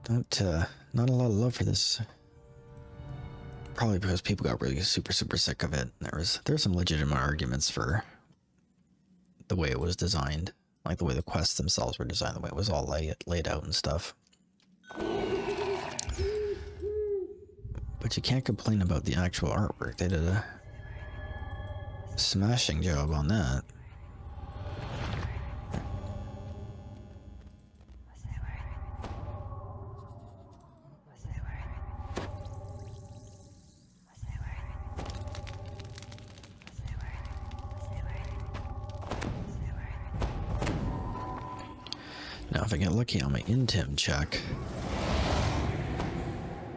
Not a lot of love for this. Probably because people got really super sick of it. There's some legitimate arguments for the way it was designed, like the way the quests themselves were designed, the way it was all laid out and stuff. But you can't complain about the actual artwork. They did a smashing job on that. Now, if I get lucky on my intim check.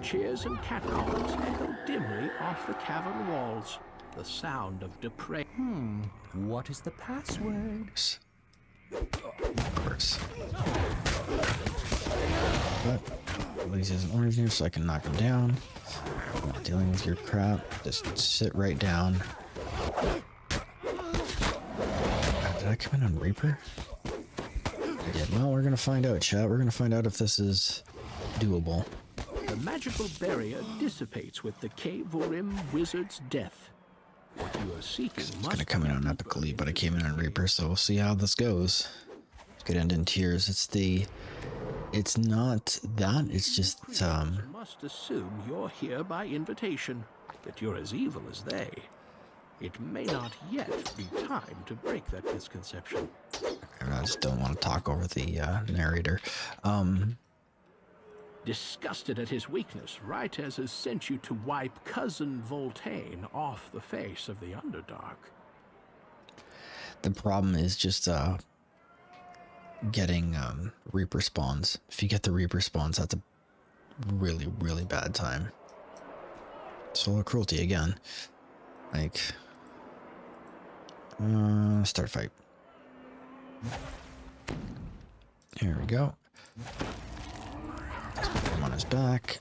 Cheers and catcalls echo dimly off the cavern walls. The sound of depraved. What is the password? Of course. But at least he's an orange here, so I can knock him down. I'm not dealing with your crap. Just sit right down. Did I come in on Reaper? I did. Well, we're gonna find out, chat. We're gonna find out if this is doable. The magical barrier dissipates with the Cave Urim wizard's death. What you are seeking It's must gonna come in on Epically, but I came in on Reaper, so we'll see how this goes. It could end in tears. It's not that. It's just must assume you're here by invitation, that you're as evil as they. It may not yet be time to break that misconception. I just don't want to talk over the narrator. Disgusted at his weakness, Rytez has sent you to wipe Cousin Voltaine off the face of the Underdark. The problem is just getting Reaper spawns. If you get the Reaper spawns, that's a really, really bad time. Solar cruelty again. Like, start fight. Here we go. Let's put him on his back.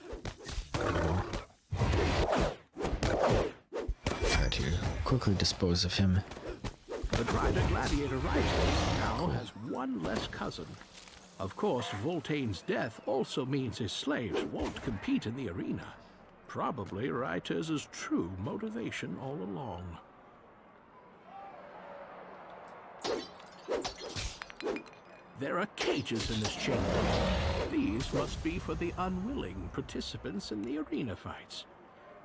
Try to quickly dispose of him. But Rider Gladiator Rytez now has one less cousin. Of course, Voltaine's death also means his slaves won't compete in the arena. Probably Rytez's true motivation all along. There are cages in this chamber. These must be for the unwilling participants in the arena fights.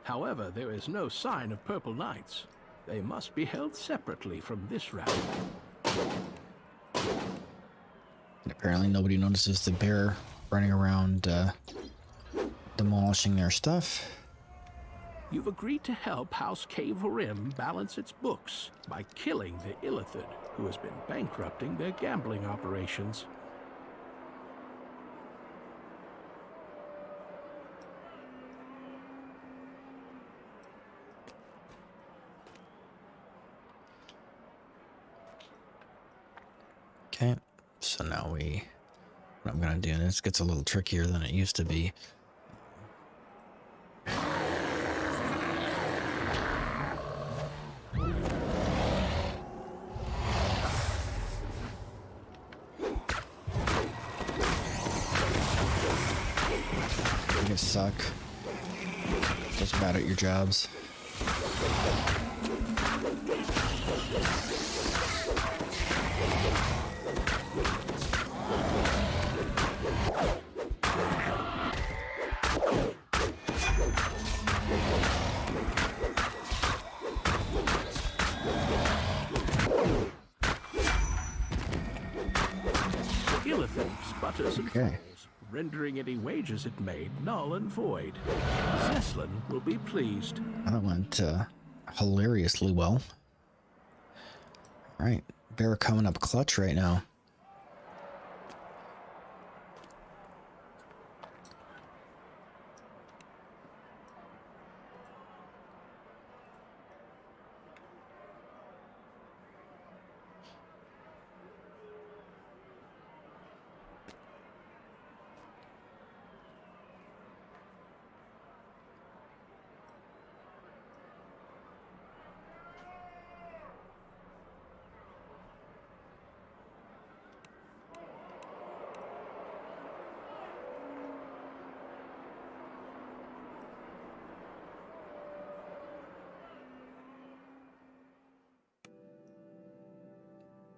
However, there is no sign of Purple Knights. They must be held separately from this round. Apparently nobody notices the bear running around demolishing their stuff. You've agreed to help House Cave Urim balance its books by killing the Illithid, who has been bankrupting their gambling operations. Okay, so now what I'm gonna do, this gets a little trickier than it used to be. You guys suck. Just bad at your jobs. Okay. Rendering any wages it made null and void. Zeslin will be pleased. That went hilariously well. All right, bear coming up clutch right now.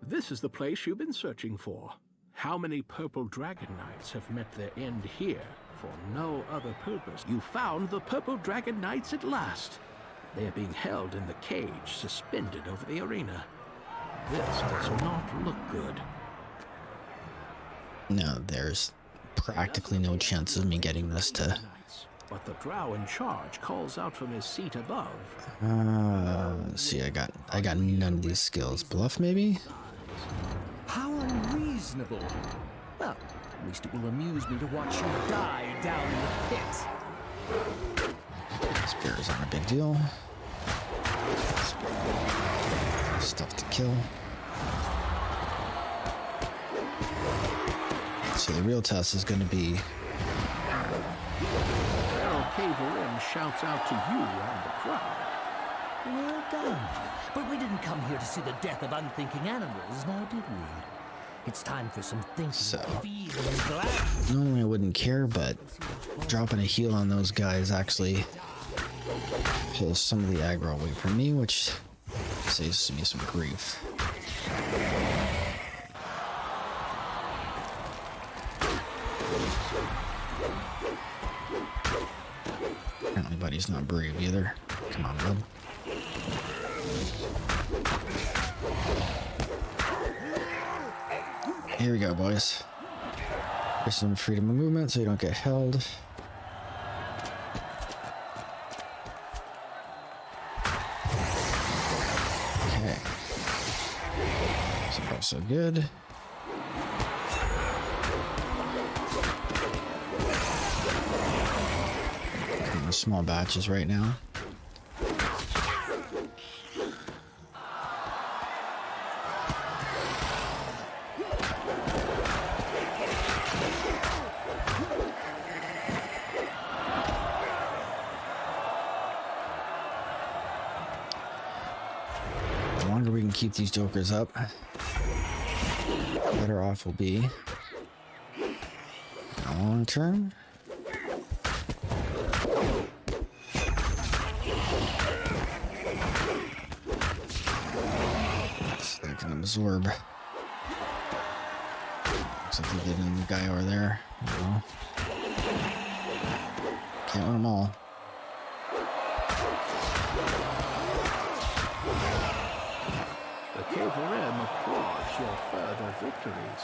This is the place you've been searching for. How many purple dragon knights have met their end here for no other purpose? You found the purple dragon knights at last. They are being held in the cage, suspended over the arena. This does not look good. No, there's practically no chance of me getting this to... But the drow in charge calls out from his seat above. Let's see, I got none of these skills. Bluff, maybe? How unreasonable. Well, at least it will amuse me to watch you die down in the pit. Spears aren't a big deal. Stuff to kill. So the real test is going to be... Caverin shouts out to you and the crowd. Well done. But we didn't come here to see the death of unthinking animals, now did we? It's time for some thinking. So, Feeling glad. normally I wouldn't care, but dropping a heal on those guys actually pulls some of the aggro away from me, which saves me some grief. Apparently Buddy's not brave either. Come on, bud. Here we go, boys. There's some freedom of movement so you don't get held. Okay. So far, so good. In small batches right now. The longer we can keep these jokers up, the better off we'll be. Long term. That can absorb. Looks like they did in the guy over there. No. Can't win them all. The Caverin applauds your further victories.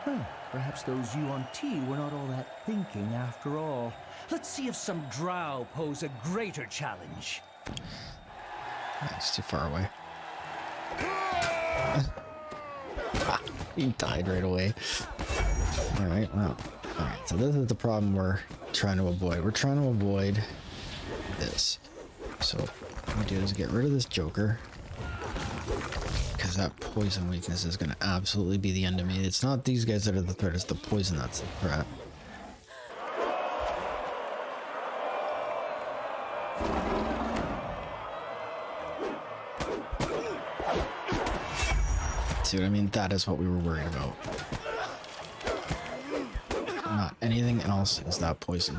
Well, perhaps those Yuan-Ti were not all that thinking after all. Let's see if some drow pose a greater challenge. That's too far away. He died right away. Alright, well. Alright, so this is the problem we're trying to avoid. We're trying to avoid this. So what we do is get rid of this Joker. Because that poison weakness is going to absolutely be the end of me. It's not these guys that are the threat, it's the poison that's the threat. See what I mean? That is what we were worried about. Not anything else is that poison.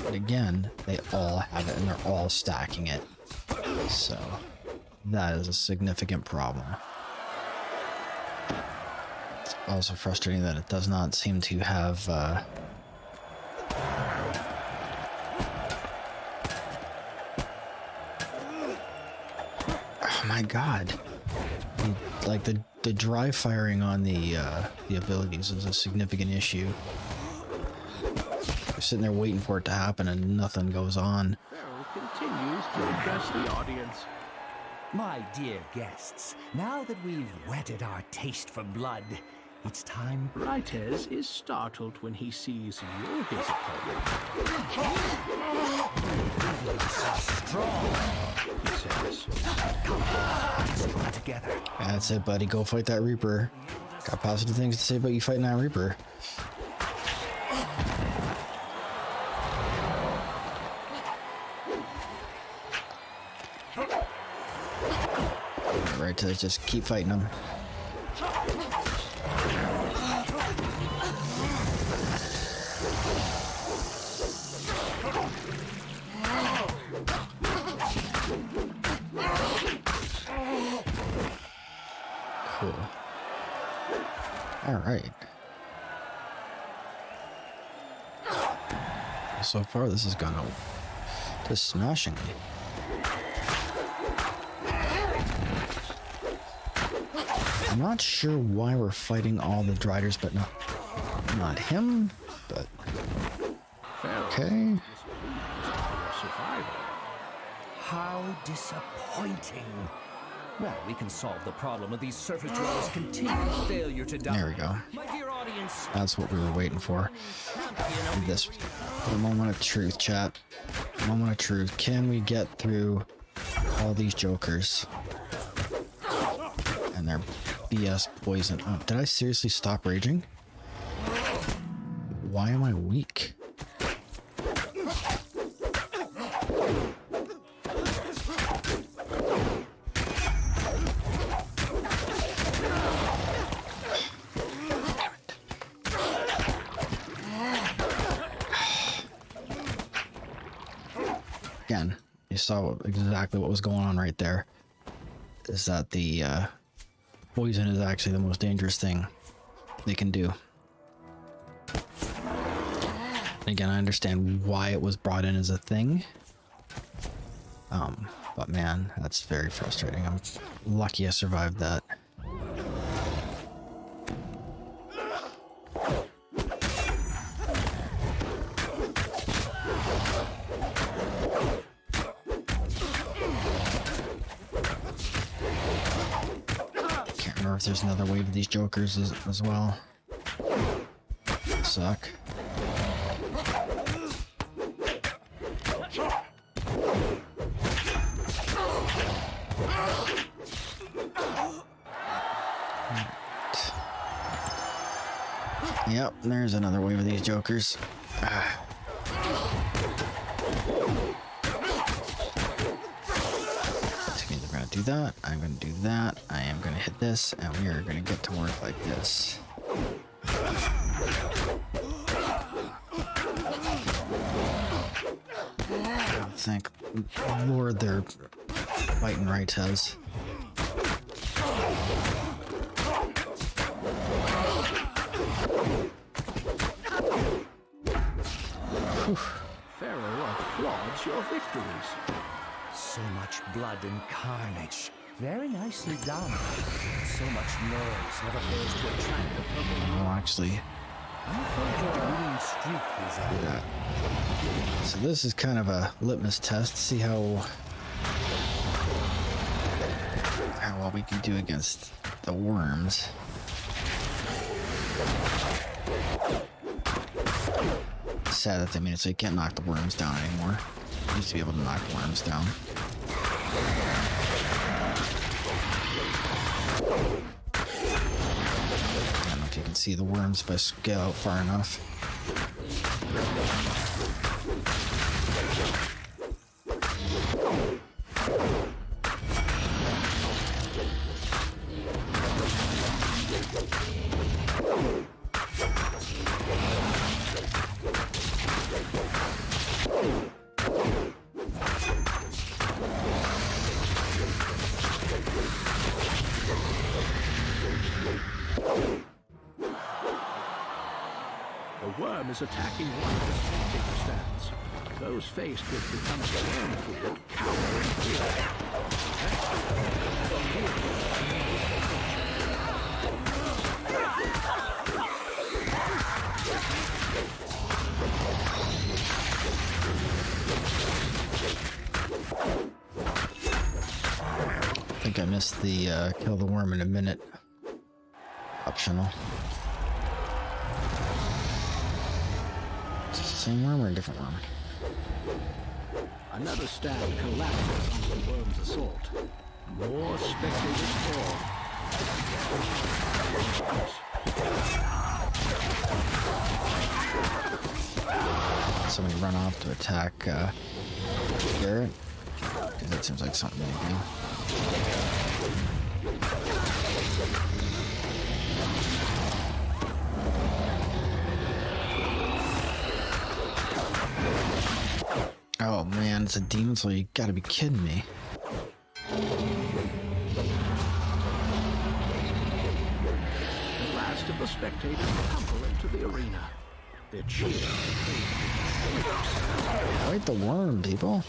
But again, they all have it and they're all stacking it. So that is a significant problem. It's also frustrating that it does not seem to have oh my god. Like the dry firing on the abilities is a significant issue. You're sitting there waiting for it to happen and nothing goes on. Pharaoh continues to address the audience. My dear guests, now that we've whetted our taste for blood, it's time. Brites is startled when he sees you're his opponent. Strong, He says, strong together. That's it, buddy. Go fight that Reaper. Got positive things to say about you fighting that Reaper. Right to just keep fighting them. Cool. All right. So far, this has gone out just smashingly. I'm not sure why we're fighting all the Driders, but not him. But okay. How disappointing. Well, we can solve the problem of these surface dwellers' continued failure to die. There we go. My dear audience, That's what we were waiting for. This, the moment of truth, chat. Moment of truth. Can we get through all these jokers and their BS poison? Oh, did I seriously stop raging? Why am I weak? Again, you saw exactly what was going on right there. Is that the poison is actually the most dangerous thing they can do. And again, I understand why it was brought in as a thing. But man, that's very frustrating. I'm lucky I survived that. Can't remember if there's another wave of these jokers as well. Suck. Yep, there's another wave of these jokers. We're gonna do that. I'm gonna do that. I am gonna hit this, and we are gonna get to work like this. Thank Lord they're fighting right has. Pharaoh applauds your victories. so much blood and carnage. Very nicely done. So much noise never fails to attract the public. Oh, actually, I'm afraid your winning streak is do that. So this is kind of a litmus test to see how well we can do against the worms. Sad that they made it so you can't knock the worms down anymore. You used to be able to knock worms down. I don't know if you can see the worms if I scale out far enough. The worm is attacking one of the spectator stands. Those faced with becoming worm food cower in fear. I think I missed the kill the worm in a minute optional. Is it the same worm or a different worm? Another stand collapses under the worm's assault. More spectators fall. Somebody run off to attack Garrett? Because that seems like something they do. Oh man, it's a demon soul, you gotta be kidding me. of the spectators tumble into the arena. Their cheers. Fight the worm, people.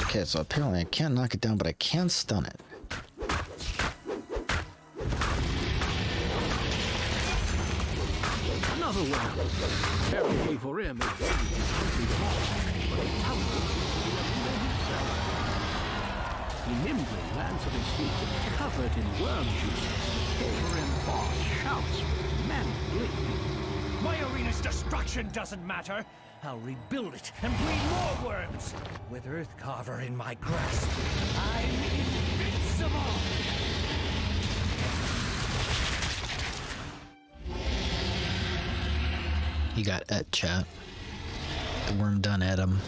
Okay, so apparently I can't knock it down, but I can stun it. Another one. Very for him is very but he tumbles into the arena himself. He nimbly lands on his feet, covered in worm juice. K4M boss shouts with manic glee. My arena's destruction doesn't matter. I'll rebuild it and breed more worms. With Earthcarver in my grasp, I'm invincible! He got et, chat. The worm done at him.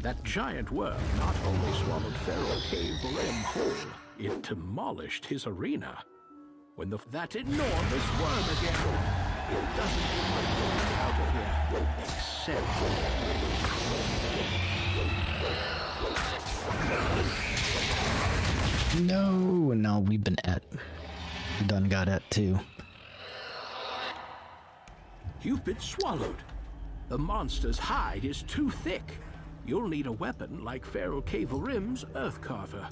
That giant worm not only swallowed Feral K4M whole, it demolished his arena. When that enormous worm again, it doesn't get out of here, except... No, and now we've been et. We done got et too. You've been swallowed. The monster's hide is too thick. You'll need a weapon like Feral K4M's Earthcarver.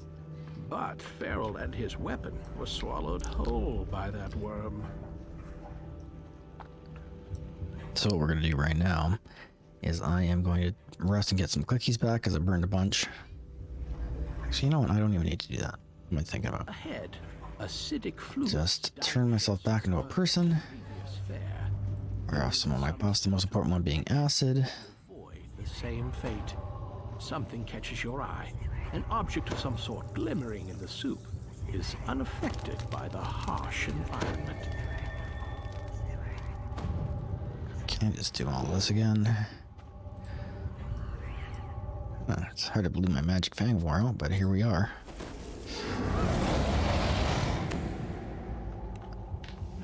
But Feral and his weapon were swallowed whole by that worm. So what we're going to do right now is I am going to rest and get some clickies back because I burned a bunch. Actually, you know what? I don't even need to do that. What am I thinking about? Ahead, acidic fluid. Just turn myself back into a person. Wear off some of my buffs, the most important one being acid. Avoid the same fate. Something catches your eye. An object of some sort glimmering in the soup is unaffected by the harsh environment. Can't just do all this again. It's hard to believe my magic fang wore out, but here we are.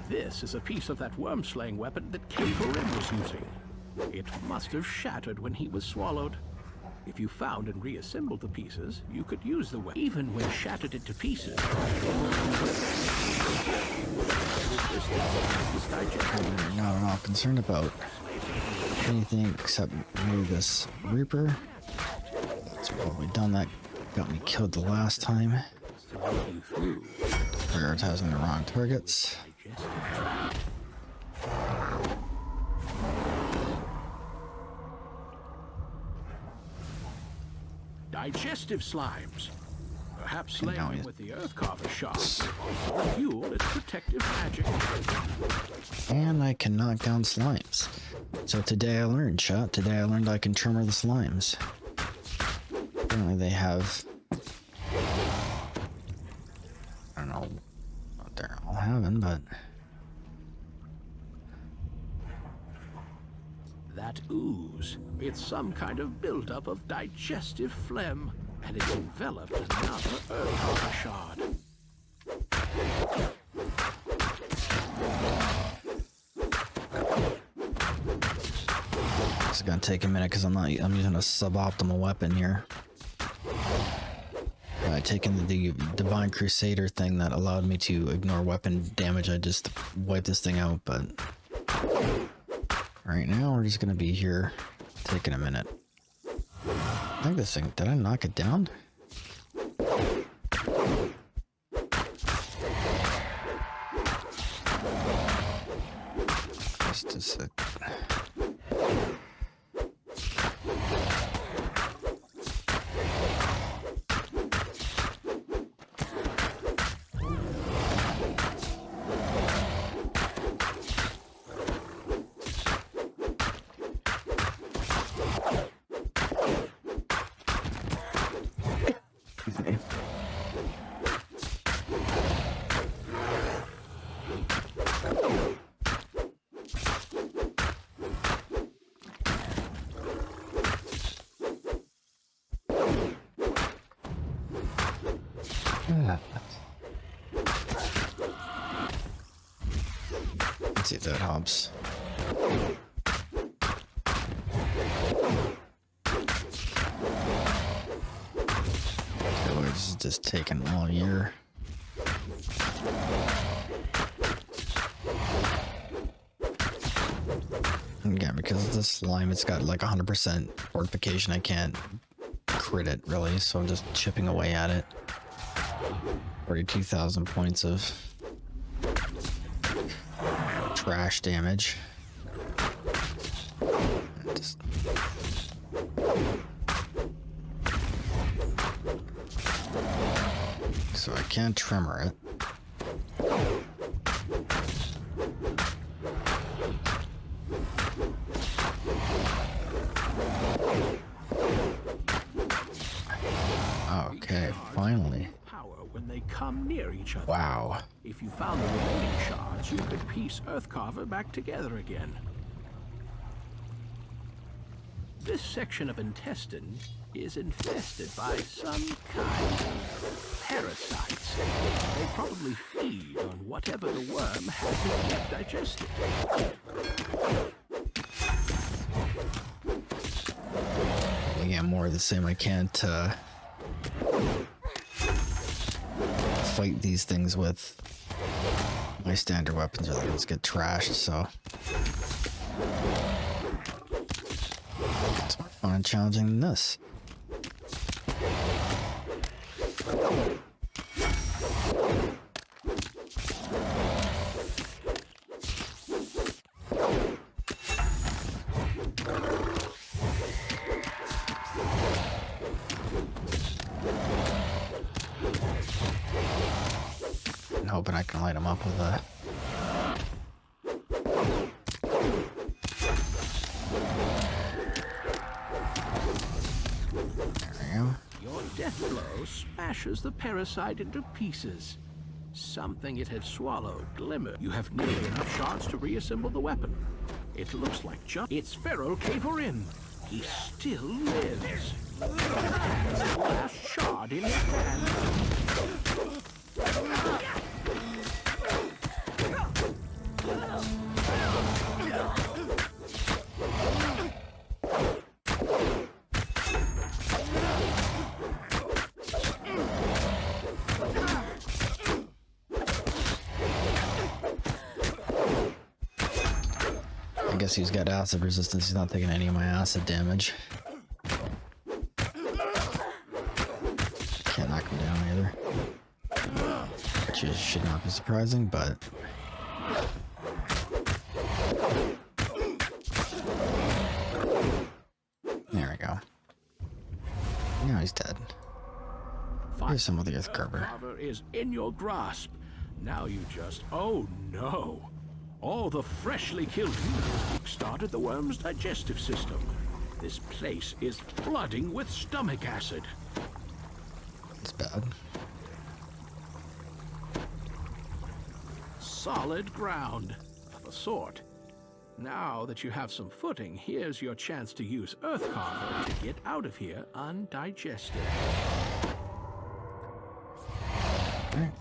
This is a piece of that worm-slaying weapon that K4M was using. It must have shattered when he was swallowed. If you found and reassembled the pieces, you could use the weapon. Even when shattered into pieces, I'm not at all concerned about anything except maybe this Reaper. That's probably done that. Got me killed the last time. Prioritizing the wrong targets. Digestive slimes. Perhaps slaying them with the Earthcarver shot will fuel its protective magic. And I can knock down slimes. So today I learned, chat. Today I learned I can tremor the slimes. Apparently they have... I don't know what they're all having, but... That ooze, it's some kind of buildup of digestive phlegm, and it's enveloped another Earthcarver shard. It's gonna take a minute because I'm using a suboptimal weapon here. By taking the Divine Crusader thing that allowed me to ignore weapon damage, I just wiped this thing out, but right now we're just gonna be here taking a minute. I think this thing, did I knock it down? Just a sec. Let's see if that helps. just taking all year. Again, because of this slime, it's got like 100% fortification. I can't crit it really, so I'm just chipping away at it. 42,000 points of trash damage. Just... So I can't tremor it. Okay, finally. Power when they come near each other. Wow. If you found the remaining shards, you could piece Earthcarver back together again. This section of intestine is infested by some kind of parasites. They probably feed on whatever the worm hasn't yet digested. Again, more of the same. I can't fight these things with my standard weapons, or they just get trashed, so it's more fun and challenging than this. Hoping I can light them up with a... There we go. Your death blow smashes the parasite into pieces. Something it had swallowed glimmered. You have nearly enough shards to reassemble the weapon. It looks like it's Feral Barbarian. He still lives. The last shard in his hand. I guess he's got acid resistance. He's not taking any of my acid damage. Can't knock him down either. Which should not be surprising, but... There we go. Now he's dead. Here's some of the Earthcarver. Earthcarver is in your grasp. Now you just... Oh no! All the freshly killed humans started the worm's digestive system. This place is flooding with stomach acid. It's bad. Solid ground, of a sort. Now that you have some footing, here's your chance to use Earthcarver to get out of here undigested. All right.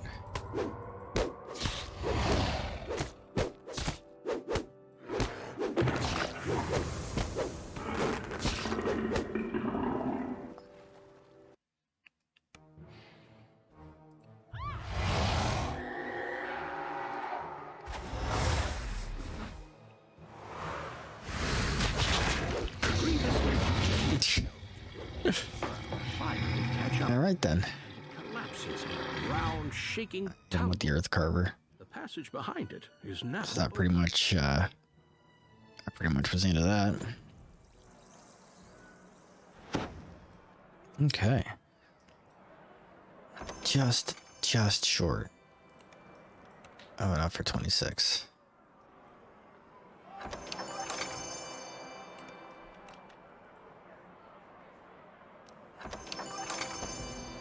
All right then. Collapses in a round, shaking Done with the Earthcarver. The passage behind it is now. So that pretty much, I pretty much was into that. Okay. Just short. Oh, not for 26.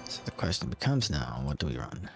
So the question becomes now, what do we run?